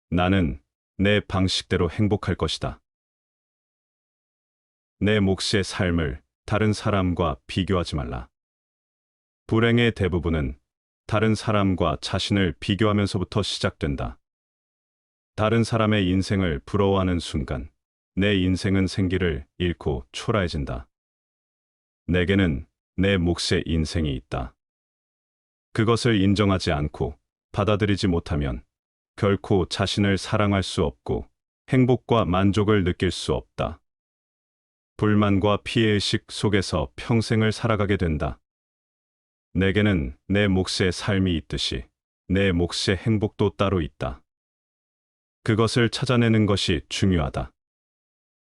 나는 내 방식대로 행복할 것이다. 내 몫의 삶을 다른 사람과 비교하지 말라. 불행의 대부분은 다른 사람과 자신을 비교하면서부터 시작된다. 다른 사람의 인생을 부러워하는 순간 내 인생은 생기를 잃고 초라해진다. 내게는 내 몫의 인생이 있다. 그것을 인정하지 않고 받아들이지 못하면 결코 자신을 사랑할 수 없고 행복과 만족을 느낄 수 없다. 불만과 피해의식 속에서 평생을 살아가게 된다. 내게는 내 몫의 삶이 있듯이 내 몫의 행복도 따로 있다. 그것을 찾아내는 것이 중요하다.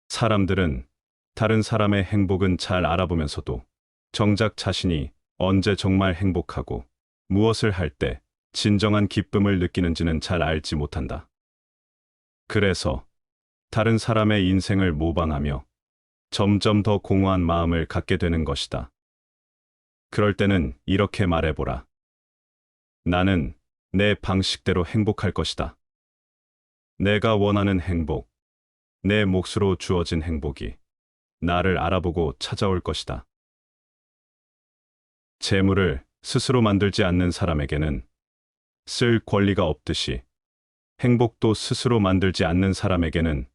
사람들은 다른 사람의 행복은 잘 알아보면서도 정작 자신이 언제 정말 행복하고 무엇을 할 때 진정한 기쁨을 느끼는지는 잘 알지 못한다. 그래서 다른 사람의 인생을 모방하며 점점 더 공허한 마음을 갖게 되는 것이다. 그럴 때는 이렇게 말해보라. 나는 내 방식대로 행복할 것이다. 내가 원하는 행복, 내 몫으로 주어진 행복이 나를 알아보고 찾아올 것이다. 재물을 스스로 만들지 않는 사람에게는 쓸 권리가 없듯이 행복도 스스로 만들지 않는 사람에게는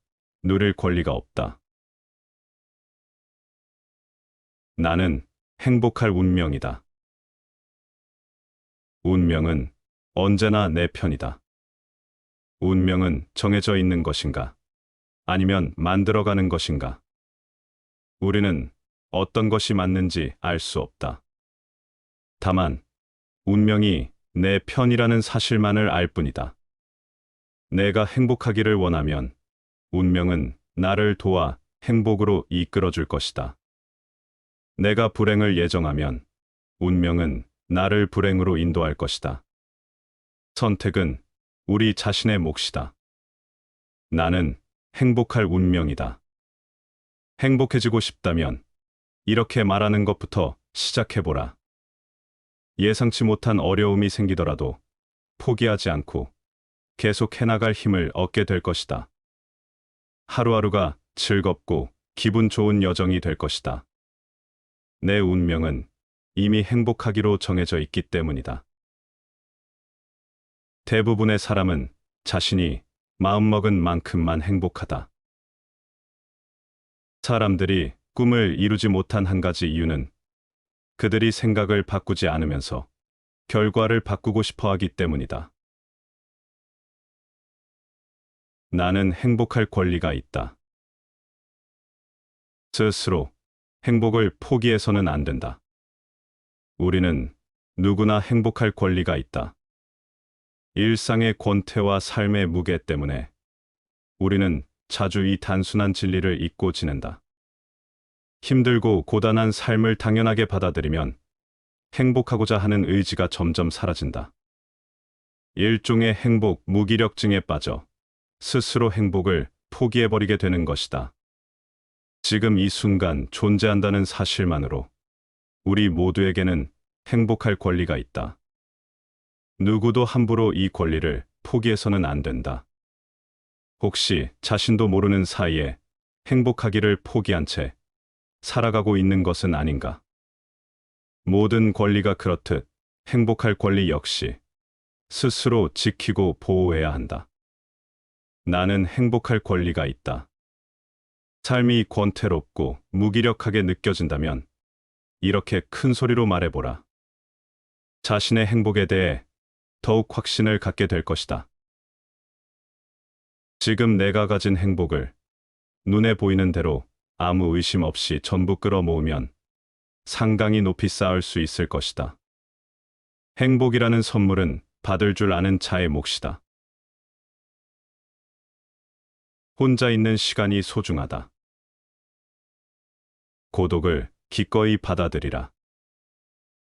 누릴 권리가 없다. 나는 행복할 운명이다. 운명은 언제나 내 편이다. 운명은 정해져 있는 것인가? 아니면 만들어가는 것인가? 우리는 어떤 것이 맞는지 알 수 없다. 다만, 운명이 내 편이라는 사실만을 알 뿐이다. 내가 행복하기를 원하면 운명은 나를 도와 행복으로 이끌어 줄 것이다. 내가 불행을 예정하면 운명은 나를 불행으로 인도할 것이다. 선택은 우리 자신의 몫이다. 나는 행복할 운명이다. 행복해지고 싶다면 이렇게 말하는 것부터 시작해보라. 예상치 못한 어려움이 생기더라도 포기하지 않고 계속 해나갈 힘을 얻게 될 것이다. 하루하루가 즐겁고 기분 좋은 여정이 될 것이다. 내 운명은 이미 행복하기로 정해져 있기 때문이다. 대부분의 사람은 자신이 마음먹은 만큼만 행복하다. 사람들이 꿈을 이루지 못한 한 가지 이유는 그들이 생각을 바꾸지 않으면서 결과를 바꾸고 싶어 하기 때문이다. 나는 행복할 권리가 있다. 스스로 행복을 포기해서는 안 된다. 우리는 누구나 행복할 권리가 있다. 일상의 권태와 삶의 무게 때문에 우리는 자주 이 단순한 진리를 잊고 지낸다. 힘들고 고단한 삶을 당연하게 받아들이면 행복하고자 하는 의지가 점점 사라진다. 일종의 행복 무기력증에 빠져 스스로 행복을 포기해버리게 되는 것이다. 지금 이 순간 존재한다는 사실만으로 우리 모두에게는 행복할 권리가 있다. 누구도 함부로 이 권리를 포기해서는 안 된다. 혹시 자신도 모르는 사이에 행복하기를 포기한 채 살아가고 있는 것은 아닌가? 모든 권리가 그렇듯 행복할 권리 역시 스스로 지키고 보호해야 한다. 나는 행복할 권리가 있다. 삶이 권태롭고 무기력하게 느껴진다면 이렇게 큰 소리로 말해보라. 자신의 행복에 대해 더욱 확신을 갖게 될 것이다. 지금 내가 가진 행복을 눈에 보이는 대로 아무 의심 없이 전부 끌어모으면 상당히 높이 쌓을 수 있을 것이다. 행복이라는 선물은 받을 줄 아는 자의 몫이다. 혼자 있는 시간이 소중하다. 고독을 기꺼이 받아들이라.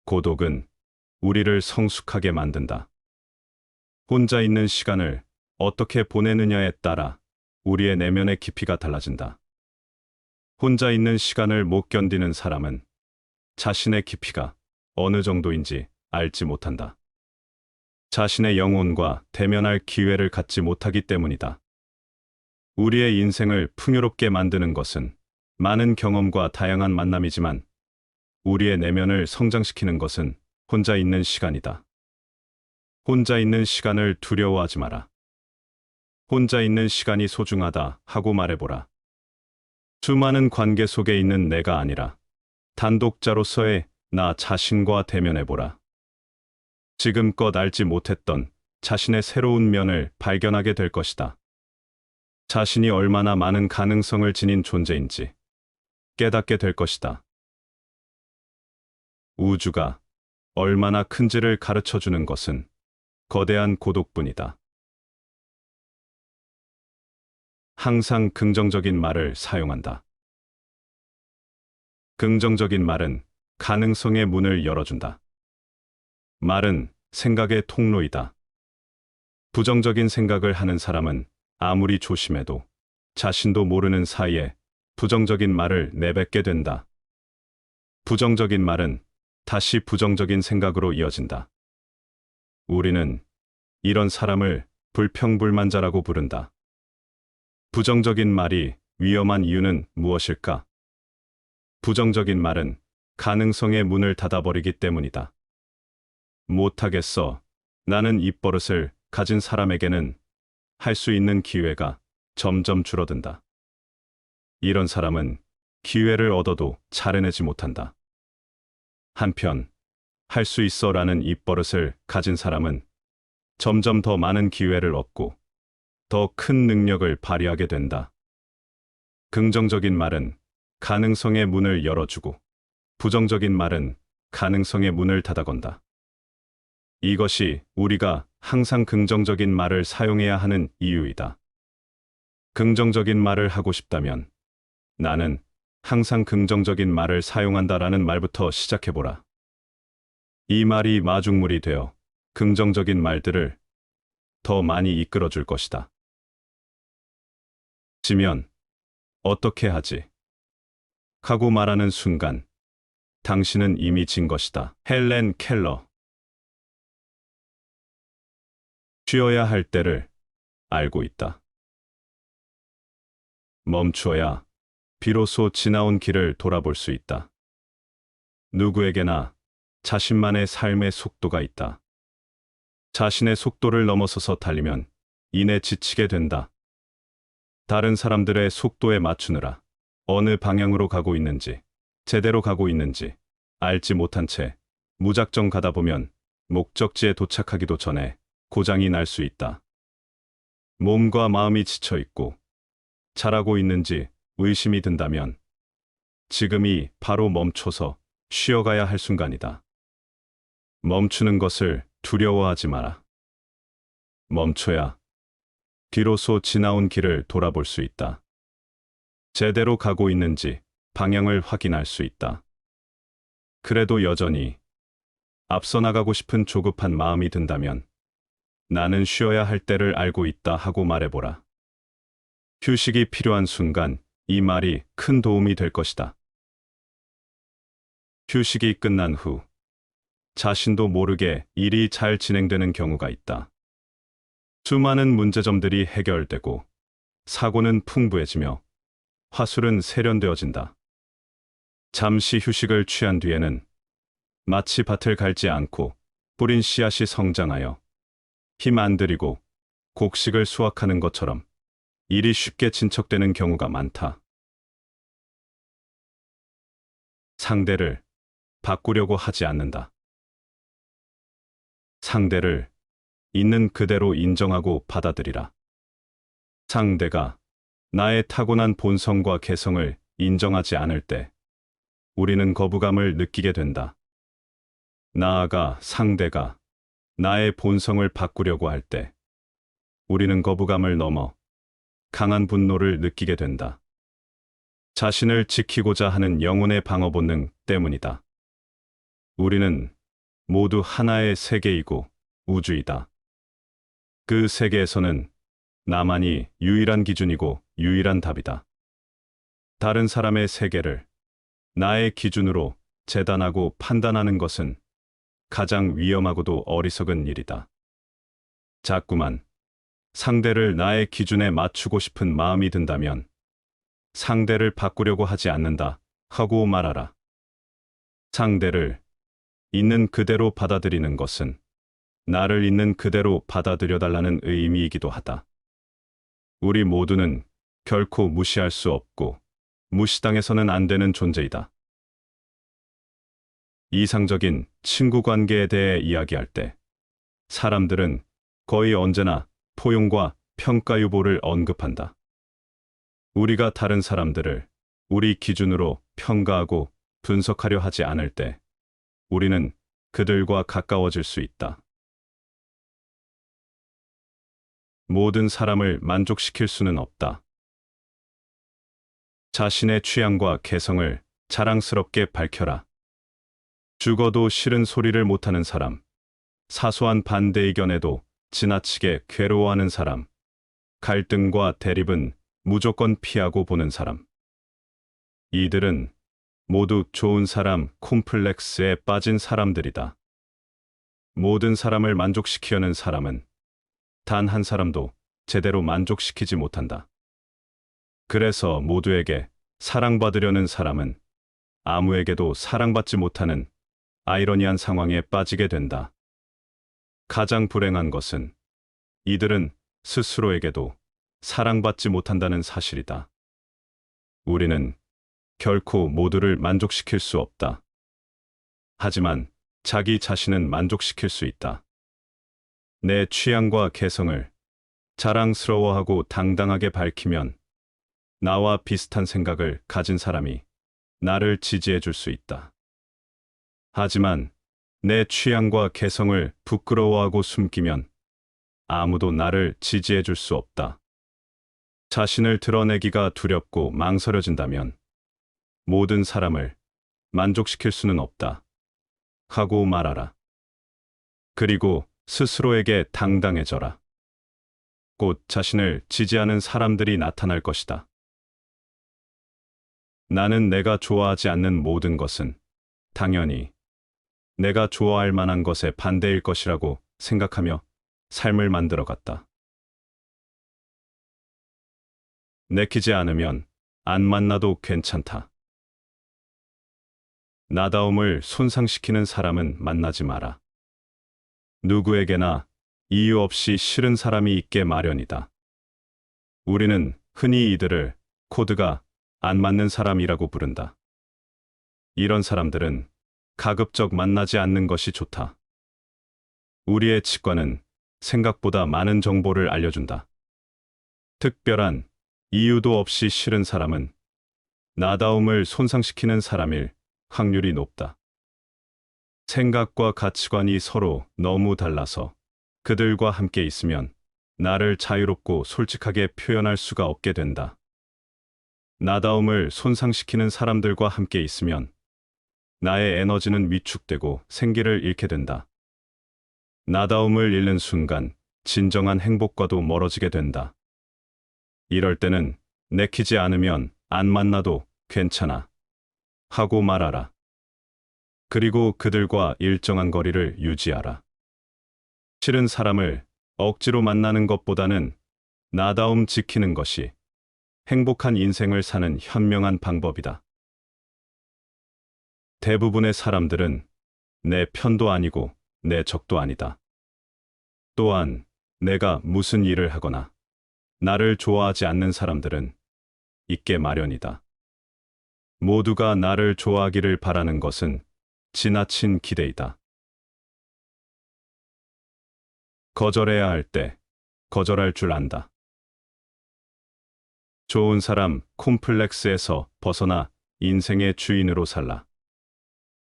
고독은 우리를 성숙하게 만든다. 혼자 있는 시간을 어떻게 보내느냐에 따라 우리의 내면의 깊이가 달라진다. 혼자 있는 시간을 못 견디는 사람은 자신의 깊이가 어느 정도인지 알지 못한다. 자신의 영혼과 대면할 기회를 갖지 못하기 때문이다. 우리의 인생을 풍요롭게 만드는 것은 많은 경험과 다양한 만남이지만 우리의 내면을 성장시키는 것은 혼자 있는 시간이다. 혼자 있는 시간을 두려워하지 마라. 혼자 있는 시간이 소중하다 하고 말해보라. 수많은 관계 속에 있는 내가 아니라 단독자로서의 나 자신과 대면해보라. 지금껏 알지 못했던 자신의 새로운 면을 발견하게 될 것이다. 자신이 얼마나 많은 가능성을 지닌 존재인지 깨닫게 될 것이다. 우주가 얼마나 큰지를 가르쳐 주는 것은 거대한 고독뿐이다. 항상 긍정적인 말을 사용한다. 긍정적인 말은 가능성의 문을 열어준다. 말은 생각의 통로이다. 부정적인 생각을 하는 사람은 아무리 조심해도 자신도 모르는 사이에 부정적인 말을 내뱉게 된다. 부정적인 말은 다시 부정적인 생각으로 이어진다. 우리는 이런 사람을 불평불만자라고 부른다. 부정적인 말이 위험한 이유는 무엇일까? 부정적인 말은 가능성의 문을 닫아버리기 때문이다. 못하겠어. 나는 입버릇을 가진 사람에게는 할 수 있는 기회가 점점 줄어든다. 이런 사람은 기회를 얻어도 잘해내지 못한다. 한편, 할 수 있어 라는 입버릇을 가진 사람은 점점 더 많은 기회를 얻고 더 큰 능력을 발휘하게 된다. 긍정적인 말은 가능성의 문을 열어주고 부정적인 말은 가능성의 문을 닫아건다. 이것이 우리가 항상 긍정적인 말을 사용해야 하는 이유이다. 긍정적인 말을 하고 싶다면 나는 항상 긍정적인 말을 사용한다라는 말부터 시작해보라. 이 말이 마중물이 되어 긍정적인 말들을 더 많이 이끌어줄 것이다. 지면 어떻게 하지? 하고 말하는 순간 당신은 이미 진 것이다. 헬렌 켈러. 쉬어야 할 때를 알고 있다. 멈춰야 비로소 지나온 길을 돌아볼 수 있다. 누구에게나 자신만의 삶의 속도가 있다. 자신의 속도를 넘어서서 달리면 이내 지치게 된다. 다른 사람들의 속도에 맞추느라 어느 방향으로 가고 있는지, 제대로 가고 있는지 알지 못한 채 무작정 가다 보면 목적지에 도착하기도 전에 고장이 날 수 있다. 몸과 마음이 지쳐 있고 잘하고 있는지 의심이 든다면 지금이 바로 멈춰서 쉬어가야 할 순간이다. 멈추는 것을 두려워하지 마라. 멈춰야 비로소 지나온 길을 돌아볼 수 있다. 제대로 가고 있는지 방향을 확인할 수 있다. 그래도 여전히 앞서 나가고 싶은 조급한 마음이 든다면 나는 쉬어야 할 때를 알고 있다 하고 말해보라. 휴식이 필요한 순간 이 말이 큰 도움이 될 것이다. 휴식이 끝난 후 자신도 모르게 일이 잘 진행되는 경우가 있다. 수많은 문제점들이 해결되고 사고는 풍부해지며 화술은 세련되어진다. 잠시 휴식을 취한 뒤에는 마치 밭을 갈지 않고 뿌린 씨앗이 성장하여 힘 안 들이고 곡식을 수확하는 것처럼 일이 쉽게 진척되는 경우가 많다. 상대를 바꾸려고 하지 않는다. 상대를 있는 그대로 인정하고 받아들이라. 상대가 나의 타고난 본성과 개성을 인정하지 않을 때 우리는 거부감을 느끼게 된다. 나아가 상대가 나의 본성을 바꾸려고 할 때 우리는 거부감을 넘어 강한 분노를 느끼게 된다. 자신을 지키고자 하는 영혼의 방어 본능 때문이다. 우리는 모두 하나의 세계이고 우주이다. 그 세계에서는 나만이 유일한 기준이고 유일한 답이다. 다른 사람의 세계를 나의 기준으로 재단하고 판단하는 것은 가장 위험하고도 어리석은 일이다. 자꾸만 상대를 나의 기준에 맞추고 싶은 마음이 든다면 상대를 바꾸려고 하지 않는다 하고 말하라. 상대를 있는 그대로 받아들이는 것은 나를 있는 그대로 받아들여달라는 의미이기도 하다. 우리 모두는 결코 무시할 수 없고 무시당해서는 안 되는 존재이다. 이상적인 친구 관계에 대해 이야기할 때 사람들은 거의 언제나 포용과 평가 유보를 언급한다. 우리가 다른 사람들을 우리 기준으로 평가하고 분석하려 하지 않을 때 우리는 그들과 가까워질 수 있다. 모든 사람을 만족시킬 수는 없다. 자신의 취향과 개성을 자랑스럽게 밝혀라. 죽어도 싫은 소리를 못하는 사람, 사소한 반대 의견에도 지나치게 괴로워하는 사람, 갈등과 대립은 무조건 피하고 보는 사람. 이들은 모두 좋은 사람 콤플렉스에 빠진 사람들이다. 모든 사람을 만족시키려는 사람은 단 한 사람도 제대로 만족시키지 못한다. 그래서 모두에게 사랑받으려는 사람은 아무에게도 사랑받지 못하는 아이러니한 상황에 빠지게 된다. 가장 불행한 것은 이들은 스스로에게도 사랑받지 못한다는 사실이다. 우리는 결코 모두를 만족시킬 수 없다. 하지만 자기 자신은 만족시킬 수 있다. 내 취향과 개성을 자랑스러워하고 당당하게 밝히면 나와 비슷한 생각을 가진 사람이 나를 지지해 줄 수 있다. 하지만 내 취향과 개성을 부끄러워하고 숨기면 아무도 나를 지지해 줄 수 없다. 자신을 드러내기가 두렵고 망설여진다면 모든 사람을 만족시킬 수는 없다. 하고 말하라. 그리고 스스로에게 당당해져라. 곧 자신을 지지하는 사람들이 나타날 것이다. 나는 내가 좋아하지 않는 모든 것은 당연히 내가 좋아할 만한 것의 반대일 것이라고 생각하며 삶을 만들어갔다. 내키지 않으면 안 만나도 괜찮다. 나다움을 손상시키는 사람은 만나지 마라. 누구에게나 이유 없이 싫은 사람이 있게 마련이다. 우리는 흔히 이들을 코드가 안 맞는 사람이라고 부른다. 이런 사람들은 가급적 만나지 않는 것이 좋다. 우리의 치과는 생각보다 많은 정보를 알려준다. 특별한 이유도 없이 싫은 사람은 나다움을 손상시키는 사람일 확률이 높다. 생각과 가치관이 서로 너무 달라서 그들과 함께 있으면 나를 자유롭고 솔직하게 표현할 수가 없게 된다. 나다움을 손상시키는 사람들과 함께 있으면 나의 에너지는 위축되고 생기를 잃게 된다. 나다움을 잃는 순간 진정한 행복과도 멀어지게 된다. 이럴 때는 내키지 않으면 안 만나도 괜찮아. 하고 말하라. 그리고 그들과 일정한 거리를 유지하라. 싫은 사람을 억지로 만나는 것보다는 나다움 지키는 것이 행복한 인생을 사는 현명한 방법이다. 대부분의 사람들은 내 편도 아니고 내 적도 아니다. 또한 내가 무슨 일을 하거나 나를 좋아하지 않는 사람들은 있게 마련이다. 모두가 나를 좋아하기를 바라는 것은 지나친 기대이다. 거절해야 할 때 거절할 줄 안다. 좋은 사람 콤플렉스에서 벗어나 인생의 주인으로 살라.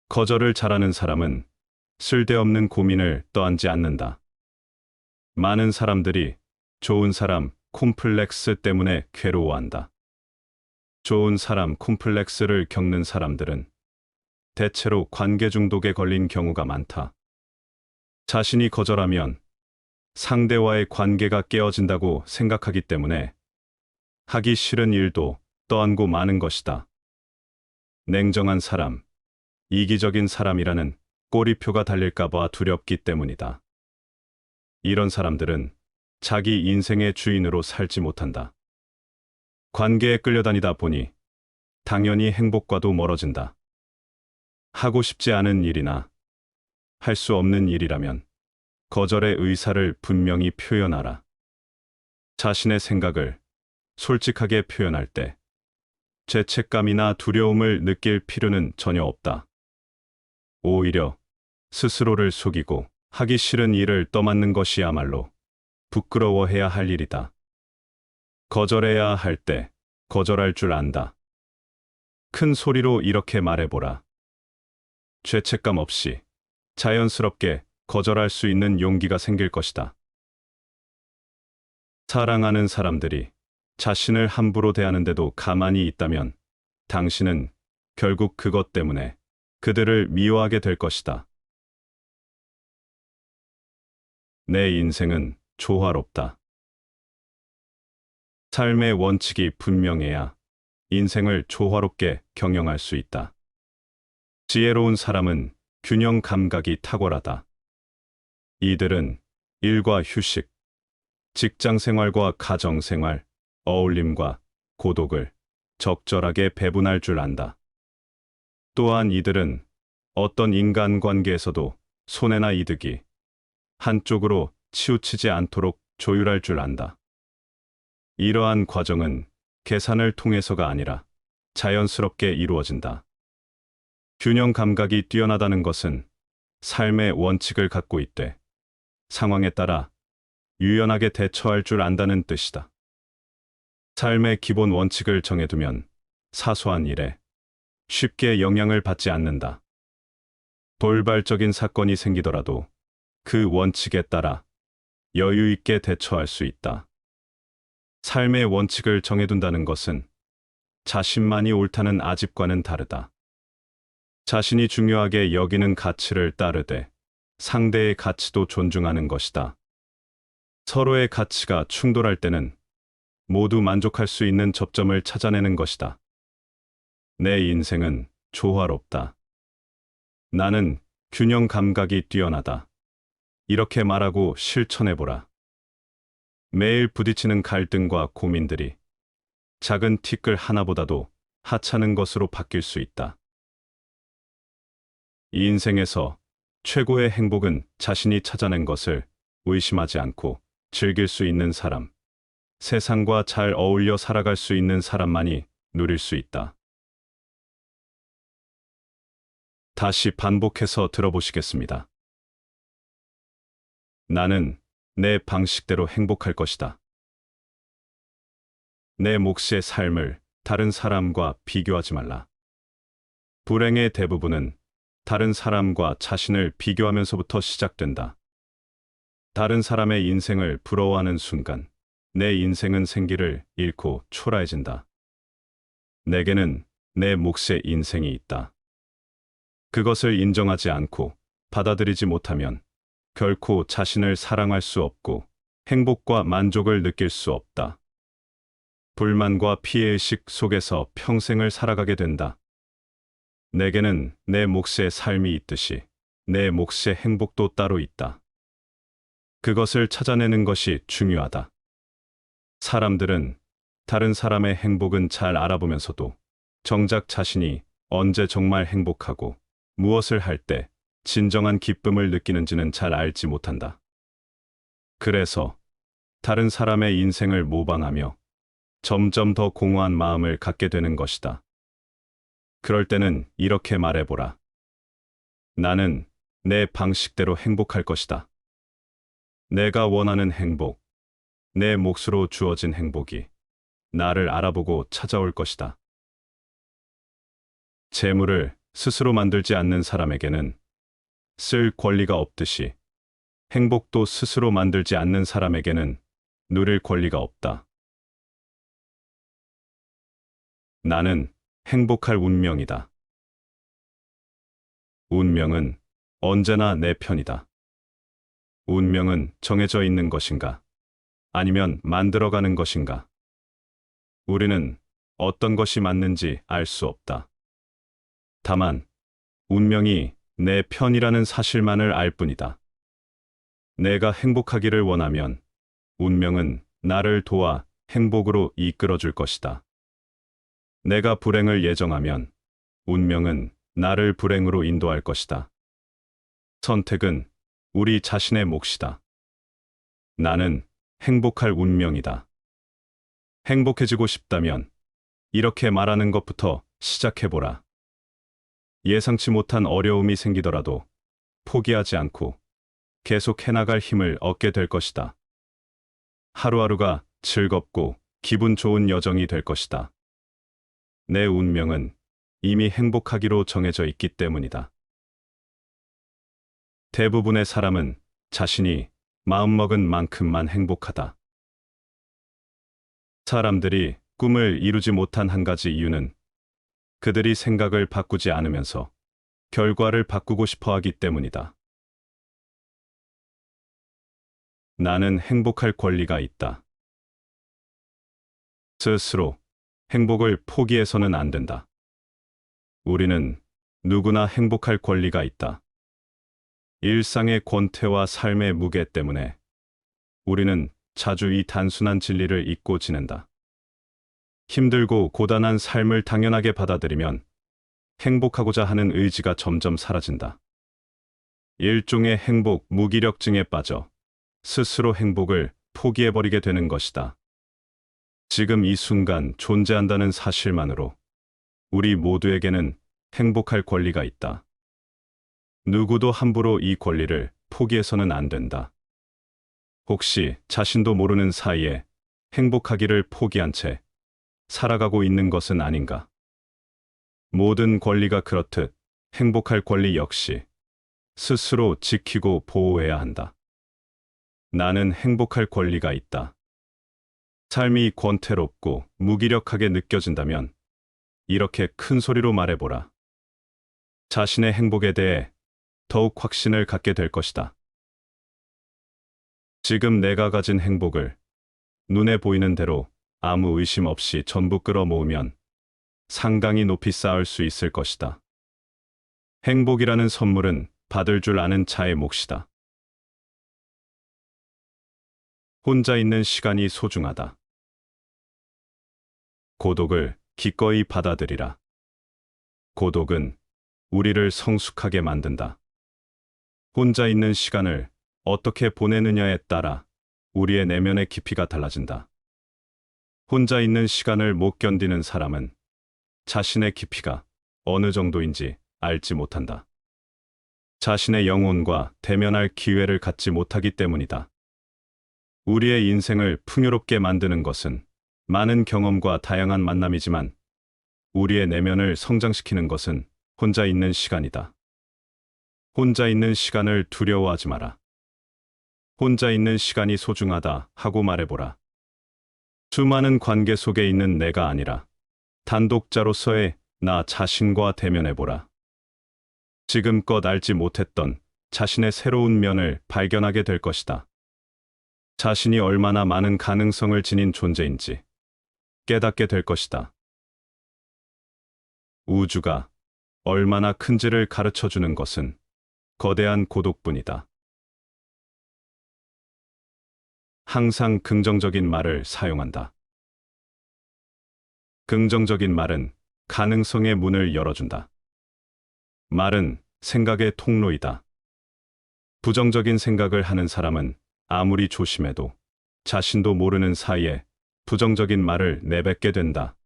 거절을 잘하는 사람은 쓸데없는 고민을 떠안지 않는다. 많은 사람들이 좋은 사람 콤플렉스 때문에 괴로워한다. 좋은 사람 콤플렉스를 겪는 사람들은 대체로 관계 중독에 걸린 경우가 많다. 자신이 거절하면 상대와의 관계가 깨어진다고 생각하기 때문에 하기 싫은 일도 떠안고 마는 것이다. 냉정한 사람, 이기적인 사람이라는 꼬리표가 달릴까봐 두렵기 때문이다. 이런 사람들은 자기 인생의 주인으로 살지 못한다. 관계에 끌려다니다 보니 당연히 행복과도 멀어진다. 하고 싶지 않은 일이나 할 수 없는 일이라면 거절의 의사를 분명히 표현하라. 자신의 생각을 솔직하게 표현할 때 죄책감이나 두려움을 느낄 필요는 전혀 없다. 오히려 스스로를 속이고 하기 싫은 일을 떠맡는 것이야말로 부끄러워해야 할 일이다. 거절해야 할 때 거절할 줄 안다. 큰 소리로 이렇게 말해보라. 죄책감 없이 자연스럽게 거절할 수 있는 용기가 생길 것이다. 사랑하는 사람들이 자신을 함부로 대하는데도 가만히 있다면 당신은 결국 그것 때문에 그들을 미워하게 될 것이다. 내 인생은 조화롭다. 삶의 원칙이 분명해야 인생을 조화롭게 경영할 수 있다. 지혜로운 사람은 균형 감각이 탁월하다. 이들은 일과 휴식, 직장 생활과 가정 생활, 어울림과 고독을 적절하게 배분할 줄 안다. 또한 이들은 어떤 인간관계에서도 손해나 이득이 한쪽으로 치우치지 않도록 조율할 줄 안다. 이러한 과정은 계산을 통해서가 아니라 자연스럽게 이루어진다. 균형 감각이 뛰어나다는 것은 삶의 원칙을 갖고 있되 상황에 따라 유연하게 대처할 줄 안다는 뜻이다. 삶의 기본 원칙을 정해두면 사소한 일에 쉽게 영향을 받지 않는다. 돌발적인 사건이 생기더라도 그 원칙에 따라 여유 있게 대처할 수 있다. 삶의 원칙을 정해둔다는 것은 자신만이 옳다는 아집과는 다르다. 자신이 중요하게 여기는 가치를 따르되 상대의 가치도 존중하는 것이다. 서로의 가치가 충돌할 때는 모두 만족할 수 있는 접점을 찾아내는 것이다. 내 인생은 조화롭다. 나는 균형 감각이 뛰어나다. 이렇게 말하고 실천해보라. 매일 부딪히는 갈등과 고민들이 작은 티끌 하나보다도 하찮은 것으로 바뀔 수 있다. 이 인생에서 최고의 행복은 자신이 찾아낸 것을 의심하지 않고 즐길 수 있는 사람, 세상과 잘 어울려 살아갈 수 있는 사람만이 누릴 수 있다. 다시 반복해서 들어보시겠습니다. 나는 내 방식대로 행복할 것이다. 내 몫의 삶을 다른 사람과 비교하지 말라. 불행의 대부분은 다른 사람과 자신을 비교하면서부터 시작된다. 다른 사람의 인생을 부러워하는 순간 내 인생은 생기를 잃고 초라해진다. 내게는 내 몫의 인생이 있다. 그것을 인정하지 않고 받아들이지 못하면 결코 자신을 사랑할 수 없고 행복과 만족을 느낄 수 없다. 불만과 피해의식 속에서 평생을 살아가게 된다. 내게는 내 몫의 삶이 있듯이 내 몫의 행복도 따로 있다. 그것을 찾아내는 것이 중요하다. 사람들은 다른 사람의 행복은 잘 알아보면서도 정작 자신이 언제 정말 행복하고 무엇을 할 때 진정한 기쁨을 느끼는지는 잘 알지 못한다. 그래서 다른 사람의 인생을 모방하며 점점 더 공허한 마음을 갖게 되는 것이다. 그럴 때는 이렇게 말해보라. 나는 내 방식대로 행복할 것이다. 내가 원하는 행복, 내 몫으로 주어진 행복이 나를 알아보고 찾아올 것이다. 재물을 스스로 만들지 않는 사람에게는 쓸 권리가 없듯이 행복도 스스로 만들지 않는 사람에게는 누릴 권리가 없다. 나는 행복할 운명이다. 운명은 언제나 내 편이다. 운명은 정해져 있는 것인가? 아니면 만들어가는 것인가? 우리는 어떤 것이 맞는지 알 수 없다. 다만 운명이 내 편이라는 사실만을 알 뿐이다. 내가 행복하기를 원하면 운명은 나를 도와 행복으로 이끌어 줄 것이다. 내가 불행을 예정하면 운명은 나를 불행으로 인도할 것이다. 선택은 우리 자신의 몫이다. 나는 행복할 운명이다. 행복해지고 싶다면 이렇게 말하는 것부터 시작해보라. 예상치 못한 어려움이 생기더라도 포기하지 않고 계속 해나갈 힘을 얻게 될 것이다. 하루하루가 즐겁고 기분 좋은 여정이 될 것이다. 내 운명은 이미 행복하기로 정해져 있기 때문이다. 대부분의 사람은 자신이 마음먹은 만큼만 행복하다. 사람들이 꿈을 이루지 못한 한 가지 이유는 그들이 생각을 바꾸지 않으면서 결과를 바꾸고 싶어 하기 때문이다. 나는 행복할 권리가 있다. 스스로 행복을 포기해서는 안 된다. 우리는 누구나 행복할 권리가 있다. 일상의 권태와 삶의 무게 때문에 우리는 자주 이 단순한 진리를 잊고 지낸다. 힘들고 고단한 삶을 당연하게 받아들이면 행복하고자 하는 의지가 점점 사라진다. 일종의 행복 무기력증에 빠져 스스로 행복을 포기해버리게 되는 것이다. 지금 이 순간 존재한다는 사실만으로 우리 모두에게는 행복할 권리가 있다. 누구도 함부로 이 권리를 포기해서는 안 된다. 혹시 자신도 모르는 사이에 행복하기를 포기한 채 살아가고 있는 것은 아닌가? 모든 권리가 그렇듯 행복할 권리 역시 스스로 지키고 보호해야 한다. 나는 행복할 권리가 있다. 삶이 권태롭고 무기력하게 느껴진다면 이렇게 큰 소리로 말해보라. 자신의 행복에 대해 더욱 확신을 갖게 될 것이다. 지금 내가 가진 행복을 눈에 보이는 대로 아무 의심 없이 전부 끌어모으면 상당히 높이 쌓을 수 있을 것이다. 행복이라는 선물은 받을 줄 아는 자의 몫이다. 혼자 있는 시간이 소중하다. 고독을 기꺼이 받아들이라. 고독은 우리를 성숙하게 만든다. 혼자 있는 시간을 어떻게 보내느냐에 따라 우리의 내면의 깊이가 달라진다. 혼자 있는 시간을 못 견디는 사람은 자신의 깊이가 어느 정도인지 알지 못한다. 자신의 영혼과 대면할 기회를 갖지 못하기 때문이다. 우리의 인생을 풍요롭게 만드는 것은 많은 경험과 다양한 만남이지만 우리의 내면을 성장시키는 것은 혼자 있는 시간이다. 혼자 있는 시간을 두려워하지 마라. 혼자 있는 시간이 소중하다 하고 말해보라. 수많은 관계 속에 있는 내가 아니라 단독자로서의 나 자신과 대면해보라. 지금껏 알지 못했던 자신의 새로운 면을 발견하게 될 것이다. 자신이 얼마나 많은 가능성을 지닌 존재인지 깨닫게 될 것이다. 우주가 얼마나 큰지를 가르쳐 주는 것은 거대한 고독뿐이다. 항상 긍정적인 말을 사용한다. 긍정적인 말은 가능성의 문을 열어준다. 말은 생각의 통로이다. 부정적인 생각을 하는 사람은 아무리 조심해도 자신도 모르는 사이에 부정적인 말을 내뱉게 된다.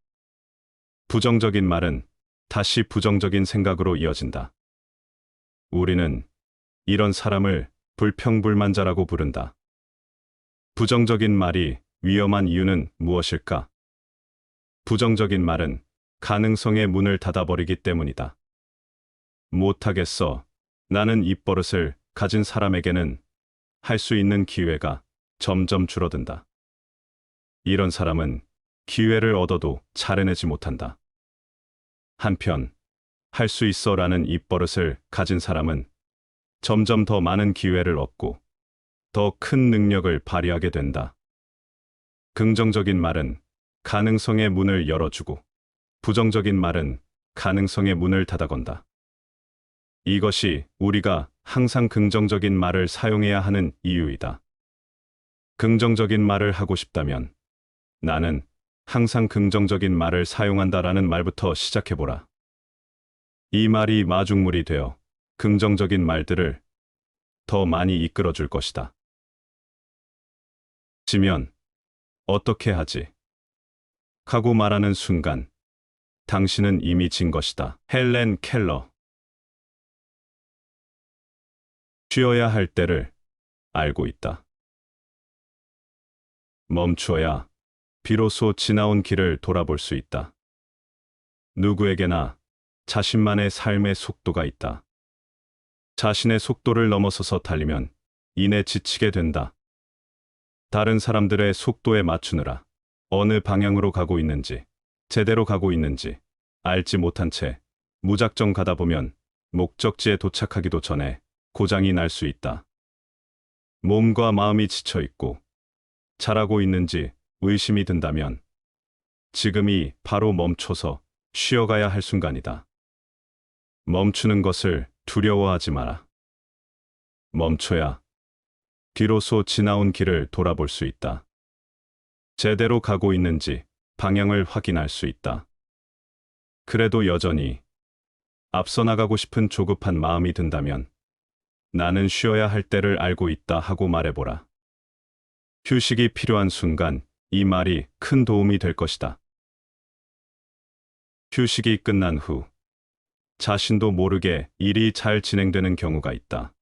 부정적인 말은 다시 부정적인 생각으로 이어진다. 우리는 이런 사람을 불평불만자라고 부른다. 부정적인 말이 위험한 이유는 무엇일까? 부정적인 말은 가능성의 문을 닫아버리기 때문이다. 못하겠어. 나는 입버릇을 가진 사람에게는 할 수 있는 기회가 점점 줄어든다. 이런 사람은 기회를 얻어도 잘해내지 못한다. 한편, 할 수 있어 라는 입버릇을 가진 사람은 점점 더 많은 기회를 얻고 더 큰 능력을 발휘하게 된다. 긍정적인 말은 가능성의 문을 열어주고 부정적인 말은 가능성의 문을 닫아건다. 이것이 우리가 항상 긍정적인 말을 사용해야 하는 이유이다. 긍정적인 말을 하고 싶다면 나는 항상 긍정적인 말을 사용한다라는 말부터 시작해보라. 이 말이 마중물이 되어 긍정적인 말들을 더 많이 이끌어줄 것이다. 지면 어떻게 하지? 하고 말하는 순간 당신은 이미 진 것이다. 헬렌 켈러. 쉬어야 할 때를 알고 있다. 멈추어야 비로소 지나온 길을 돌아볼 수 있다. 누구에게나 자신만의 삶의 속도가 있다. 자신의 속도를 넘어서서 달리면 이내 지치게 된다. 다른 사람들의 속도에 맞추느라 어느 방향으로 가고 있는지, 제대로 가고 있는지 알지 못한 채 무작정 가다 보면 목적지에 도착하기도 전에 고장이 날 수 있다. 몸과 마음이 지쳐 있고 잘하고 있는지 의심이 든다면 지금이 바로 멈춰서 쉬어가야 할 순간이다. 멈추는 것을 두려워하지 마라. 멈춰야 비로소 지나온 길을 돌아볼 수 있다. 제대로 가고 있는지 방향을 확인할 수 있다. 그래도 여전히 앞서 나가고 싶은 조급한 마음이 든다면 나는 쉬어야 할 때를 알고 있다 하고 말해보라. 휴식이 필요한 순간 이 말이 큰 도움이 될 것이다. 휴식이 끝난 후 자신도 모르게 일이 잘 진행되는 경우가 있다.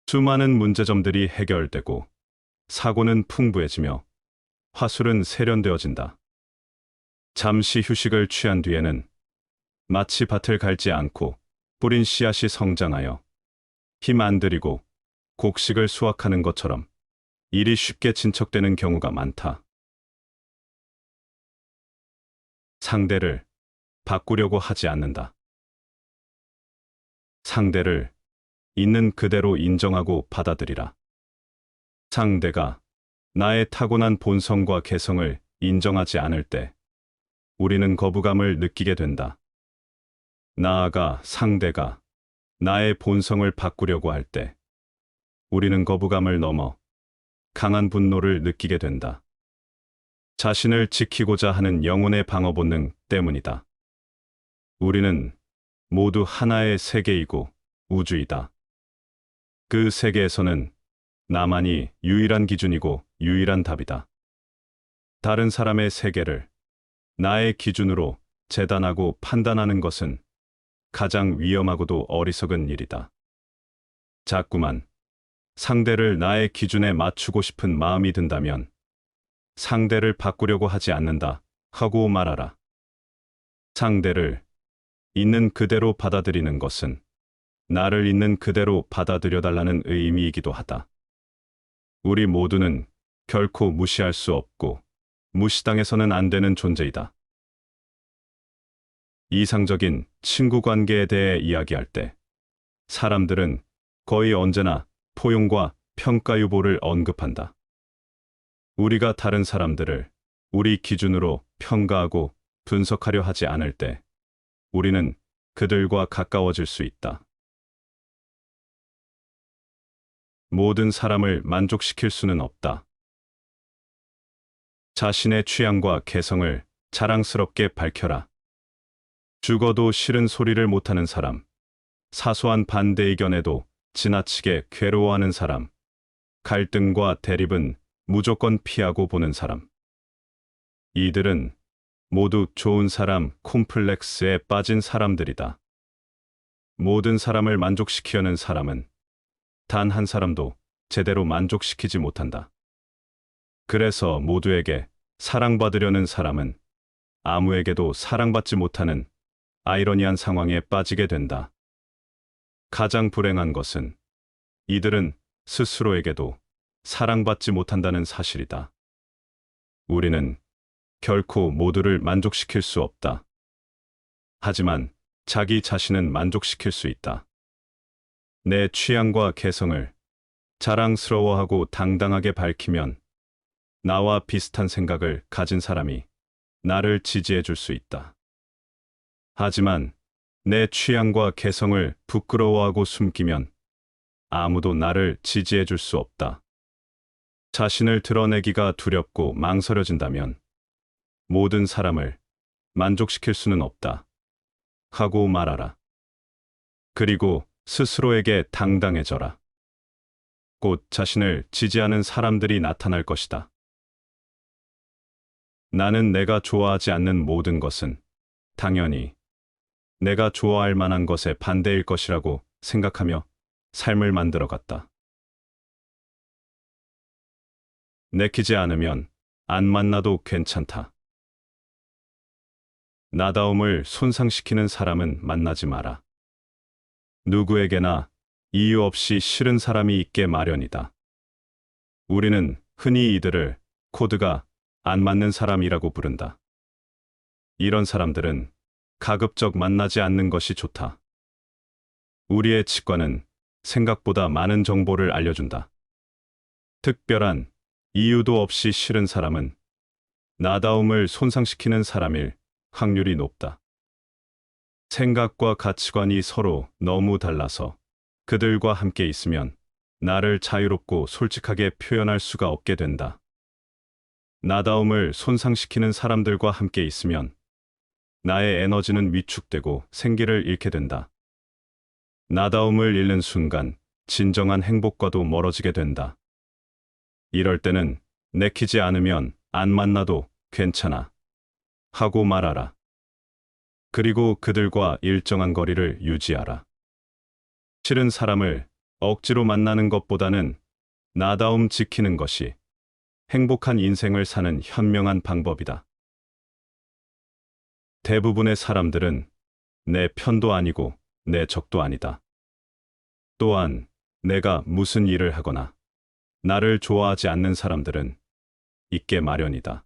수많은 문제점들이 해결되고 사고는 풍부해지며 화술은 세련되어진다. 잠시 휴식을 취한 뒤에는 마치 밭을 갈지 않고 뿌린 씨앗이 성장하여 힘 안 들이고 곡식을 수확하는 것처럼 일이 쉽게 진척되는 경우가 많다. 상대를 바꾸려고 하지 않는다. 상대를 있는 그대로 인정하고 받아들이라. 상대가 나의 타고난 본성과 개성을 인정하지 않을 때 우리는 거부감을 느끼게 된다. 나아가 상대가 나의 본성을 바꾸려고 할 때 우리는 거부감을 넘어 강한 분노를 느끼게 된다. 자신을 지키고자 하는 영혼의 방어 본능 때문이다. 우리는 모두 하나의 세계이고 우주이다. 그 세계에서는 나만이 유일한 기준이고 유일한 답이다. 다른 사람의 세계를 나의 기준으로 재단하고 판단하는 것은 가장 위험하고도 어리석은 일이다. 자꾸만 상대를 나의 기준에 맞추고 싶은 마음이 든다면 상대를 바꾸려고 하지 않는다 하고 말하라. 상대를 있는 그대로 받아들이는 것은 나를 있는 그대로 받아들여달라는 의미이기도 하다. 우리 모두는 결코 무시할 수 없고 무시당해서는 안 되는 존재이다. 이상적인 친구 관계에 대해 이야기할 때 사람들은 거의 언제나 포용과 평가 유보를 언급한다. 우리가 다른 사람들을 우리 기준으로 평가하고 분석하려 하지 않을 때 우리는 그들과 가까워질 수 있다. 모든 사람을 만족시킬 수는 없다. 자신의 취향과 개성을 자랑스럽게 밝혀라. 죽어도 싫은 소리를 못하는 사람, 사소한 반대 의견에도 지나치게 괴로워하는 사람, 갈등과 대립은 무조건 피하고 보는 사람. 이들은 모두 좋은 사람 콤플렉스에 빠진 사람들이다. 모든 사람을 만족시키려는 사람은 단 한 사람도 제대로 만족시키지 못한다. 그래서 모두에게 사랑받으려는 사람은 아무에게도 사랑받지 못하는 아이러니한 상황에 빠지게 된다. 가장 불행한 것은 이들은 스스로에게도 사랑받지 못한다는 사실이다. 우리는 결코 모두를 만족시킬 수 없다. 하지만 자기 자신은 만족시킬 수 있다. 내 취향과 개성을 자랑스러워하고 당당하게 밝히면 나와 비슷한 생각을 가진 사람이 나를 지지해 줄 수 있다. 하지만 내 취향과 개성을 부끄러워하고 숨기면 아무도 나를 지지해 줄 수 없다. 자신을 드러내기가 두렵고 망설여진다면 모든 사람을 만족시킬 수는 없다. 하고 말하라. 그리고 스스로에게 당당해져라. 곧 자신을 지지하는 사람들이 나타날 것이다. 나는 내가 좋아하지 않는 모든 것은 당연히 내가 좋아할 만한 것의 반대일 것이라고 생각하며 삶을 만들어갔다. 내키지 않으면 안 만나도 괜찮다. 나다움을 손상시키는 사람은 만나지 마라. 누구에게나 이유 없이 싫은 사람이 있게 마련이다. 우리는 흔히 이들을 코드가 안 맞는 사람이라고 부른다. 이런 사람들은 가급적 만나지 않는 것이 좋다. 우리의 치과는 생각보다 많은 정보를 알려준다. 특별한 이유도 없이 싫은 사람은 나다움을 손상시키는 사람일 확률이 높다. 생각과 가치관이 서로 너무 달라서 그들과 함께 있으면 나를 자유롭고 솔직하게 표현할 수가 없게 된다. 나다움을 손상시키는 사람들과 함께 있으면 나의 에너지는 위축되고 생기를 잃게 된다. 나다움을 잃는 순간 진정한 행복과도 멀어지게 된다. 이럴 때는 내키지 않으면 안 만나도 괜찮아. 하고 말하라. 그리고 그들과 일정한 거리를 유지하라. 싫은 사람을 억지로 만나는 것보다는 나다움 지키는 것이 행복한 인생을 사는 현명한 방법이다. 대부분의 사람들은 내 편도 아니고 내 적도 아니다. 또한 내가 무슨 일을 하거나 나를 좋아하지 않는 사람들은 있게 마련이다.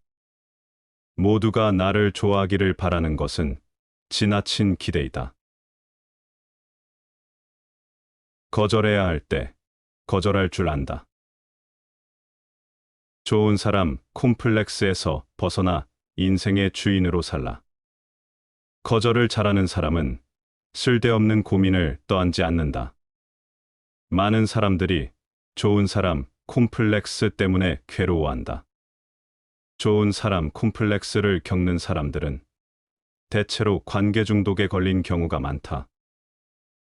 모두가 나를 좋아하기를 바라는 것은 지나친 기대이다. 거절해야 할 때 거절할 줄 안다. 좋은 사람 콤플렉스에서 벗어나 인생의 주인으로 살라. 거절을 잘하는 사람은 쓸데없는 고민을 떠안지 않는다. 많은 사람들이 좋은 사람 콤플렉스 때문에 괴로워한다. 좋은 사람 콤플렉스를 겪는 사람들은 대체로 관계 중독에 걸린 경우가 많다.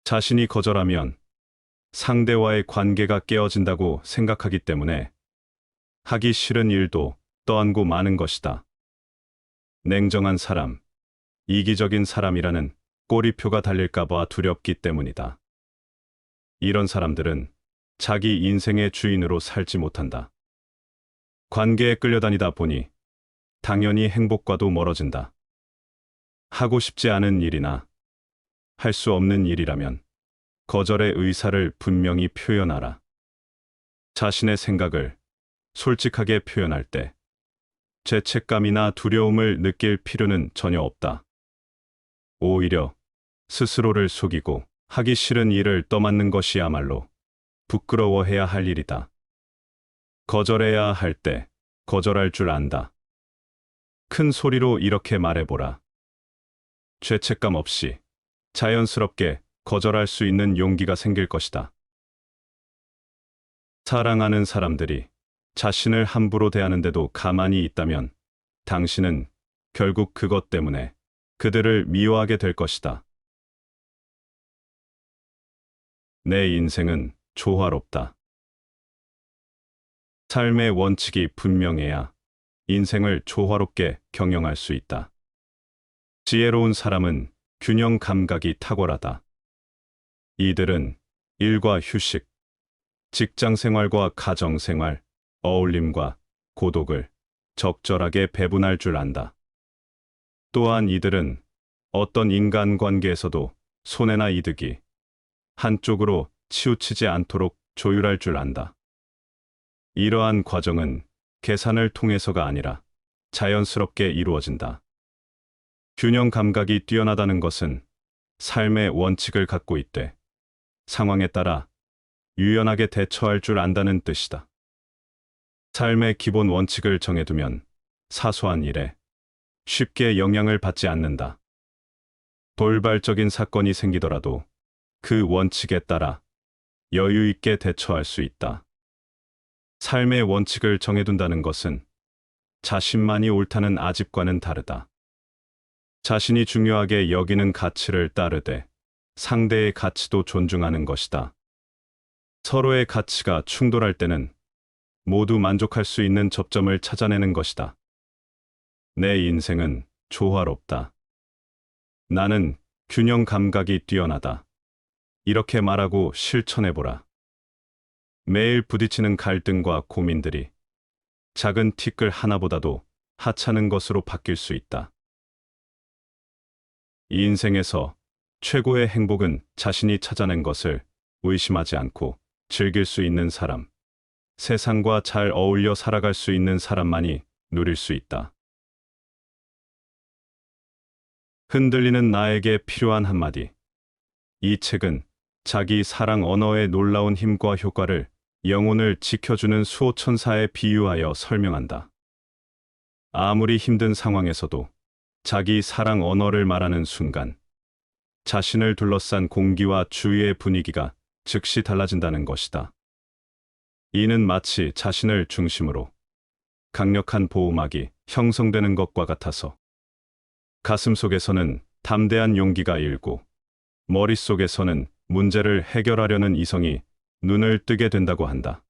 자신이 거절하면 상대와의 관계가 깨어진다고 생각하기 때문에 하기 싫은 일도 떠안고 마는 것이다. 냉정한 사람, 이기적인 사람이라는 꼬리표가 달릴까봐 두렵기 때문이다. 이런 사람들은 자기 인생의 주인으로 살지 못한다. 관계에 끌려다니다 보니 당연히 행복과도 멀어진다. 하고 싶지 않은 일이나 할 수 없는 일이라면 거절의 의사를 분명히 표현하라. 자신의 생각을 솔직하게 표현할 때 죄책감이나 두려움을 느낄 필요는 전혀 없다. 오히려 스스로를 속이고 하기 싫은 일을 떠맡는 것이야말로 부끄러워해야 할 일이다. 거절해야 할 때 거절할 줄 안다. 큰 소리로 이렇게 말해보라. 죄책감 없이 자연스럽게 거절할 수 있는 용기가 생길 것이다. 사랑하는 사람들이 자신을 함부로 대하는데도 가만히 있다면 당신은 결국 그것 때문에 그들을 미워하게 될 것이다. 내 인생은 조화롭다. 삶의 원칙이 분명해야 인생을 조화롭게 경영할 수 있다. 지혜로운 사람은 균형 감각이 탁월하다. 이들은 일과 휴식, 직장 생활과 가정 생활, 어울림과 고독을 적절하게 배분할 줄 안다. 또한 이들은 어떤 인간관계에서도 손해나 이득이 한쪽으로 치우치지 않도록 조율할 줄 안다. 이러한 과정은 계산을 통해서가 아니라 자연스럽게 이루어진다. 균형 감각이 뛰어나다는 것은 삶의 원칙을 갖고 있되 상황에 따라 유연하게 대처할 줄 안다는 뜻이다. 삶의 기본 원칙을 정해두면 사소한 일에 쉽게 영향을 받지 않는다. 돌발적인 사건이 생기더라도 그 원칙에 따라 여유 있게 대처할 수 있다. 삶의 원칙을 정해둔다는 것은 자신만이 옳다는 아집과는 다르다. 자신이 중요하게 여기는 가치를 따르되 상대의 가치도 존중하는 것이다. 서로의 가치가 충돌할 때는 모두 만족할 수 있는 접점을 찾아내는 것이다. 내 인생은 조화롭다. 나는 균형 감각이 뛰어나다. 이렇게 말하고 실천해보라. 매일 부딪히는 갈등과 고민들이 작은 티끌 하나보다도 하찮은 것으로 바뀔 수 있다. 이 인생에서 최고의 행복은 자신이 찾아낸 것을 의심하지 않고 즐길 수 있는 사람, 세상과 잘 어울려 살아갈 수 있는 사람만이 누릴 수 있다. 흔들리는 나에게 필요한 한마디. 이 책은 자기 사랑 언어의 놀라운 힘과 효과를 영혼을 지켜주는 수호천사에 비유하여 설명한다. 아무리 힘든 상황에서도 자기 사랑 언어를 말하는 순간 자신을 둘러싼 공기와 주위의 분위기가 즉시 달라진다는 것이다. 이는 마치 자신을 중심으로 강력한 보호막이 형성되는 것과 같아서 가슴 속에서는 담대한 용기가 일고 머릿속에서는 문제를 해결하려는 이성이 눈을 뜨게 된다고 한다.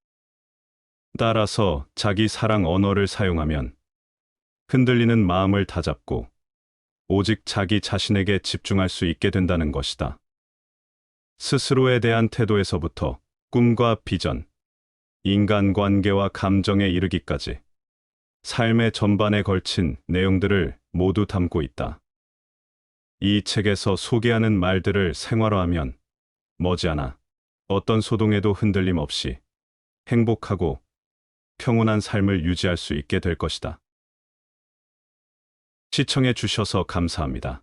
따라서 자기 사랑 언어를 사용하면 흔들리는 마음을 다잡고 오직 자기 자신에게 집중할 수 있게 된다는 것이다. 스스로에 대한 태도에서부터 꿈과 비전, 인간관계와 감정에 이르기까지 삶의 전반에 걸친 내용들을 모두 담고 있다. 이 책에서 소개하는 말들을 생활화하면 머지않아 어떤 소동에도 흔들림 없이 행복하고 평온한 삶을 유지할 수 있게 될 것이다. 시청해 주셔서 감사합니다.